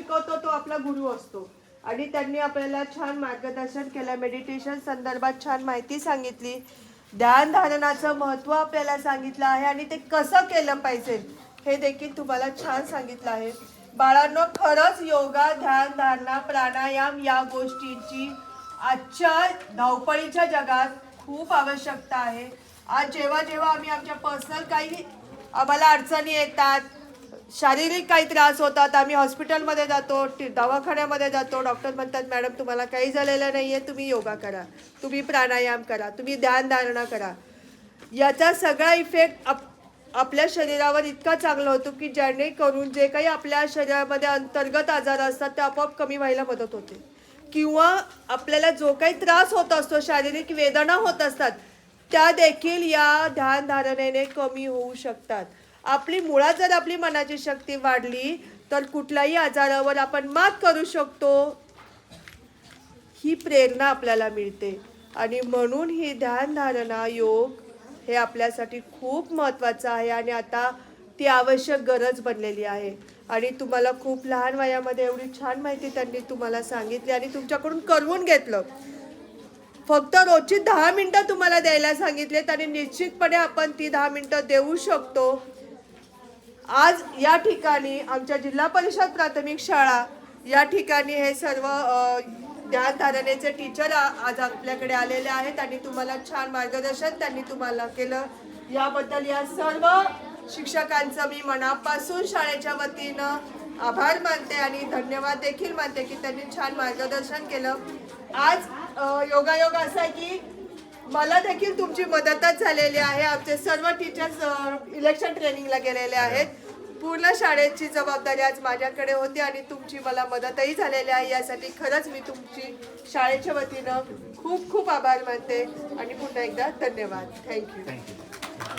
शिकवतो तो आपला गुरु असतो आणि त्यांनी आपल्याला छान मार्गदर्शन केलं, मेडिटेशन संदर्भात छान माहिती सांगितली, ध्यान धारणाचं महत्त्व आपल्याला सांगितलं आहे आणि ते कसं केलं पाहिजे हे देखील तुम्हाला छान सांगितलं आहे. बाळांनो, खरंच योगा, ध्यान धारणा, प्राणायाम या गोष्टींची आजच्या धावपळीच्या जगात खूप आवश्यकता आहे. आज जेव्हा जेव्हा आम्ही आमच्या पर्सनल काही आम्हाला अडचणी येतात, शारीरिक काही त्रास होतात, आम्ही हॉस्पिटलमध्ये जातो, दवाखान्यामध्ये जातो, डॉक्टर म्हणतात मॅडम तुम्हाला काही झालेलं नाही आहे, तुम्ही योगा करा, तुम्ही प्राणायाम करा, तुम्ही ध्यानधारणा करा. याचा सगळा इफेक्ट आपल्या शरीरावर इतका चांगला होतो की जेणेकरून जे काही आपल्या शरीरामध्ये अंतर्गत आजार असतात ते आपोआप कमी व्हायला मदत होते, किंवा आपल्याला जो काही त्रास होत असतो, शारीरिक वेदना होत असतात, त्या देखील या ध्यानधारणेने कमी होऊ शकतात. आपली मुळात जर आपली मनाची शक्ती वाढली तर कुठल्याही आजारावर आपण मात करू शकतो, ही प्रेरणा आपल्याला मिळते. आणि म्हणून ही ध्यानधारणा, योग हे आपल्यासाठी खूप महत्त्वाचं आहे आणि आता ती आवश्यक गरज बनलेली आहे. आणि तुम्हाला खूप लहान वयामध्ये एवढी छान माहिती त्यांनी तुम्हाला सांगितली आणि तुमच्याकडून करवून घेतलं. फक्त रोजची 10 मिनिटं तुम्हाला द्यायला सांगितलेत आणि निश्चितपणे आपण ती 10 मिनिटं देऊ शकतो. आज या ठिकाणी आमच्या जिल्हा परिषद प्राथमिक शाळा या ठिकाणी हे सर्व ध्यानधारणेचे टीचर आज आपल्याकडे आलेले आहेत आणि तुम्हाला छान मार्गदर्शन त्यांनी तुम्हाला केलं. याबद्दल या सर्व शिक्षकांचं मी मनापासून शाळेच्या वतीनं आभार मानते आणि धन्यवाद देखील मानते की त्यांनी छान मार्गदर्शन केलं. आज योगायोग असा आहे की मला देखील तुमची मदतच झालेली आहे. आमचे सर्व टीचर्स इलेक्शन ट्रेनिंगला गेलेले आहेत. पूर्ण शाळेची जबाबदारी आज माझ्याकडे होती आणि तुमची मला मदतही झालेली आहे. यासाठी खरंच मी तुमची शाळेच्या वतीनं खूप खूप आभार मानते आणि पुन्हा एकदा धन्यवाद. थँक्यू.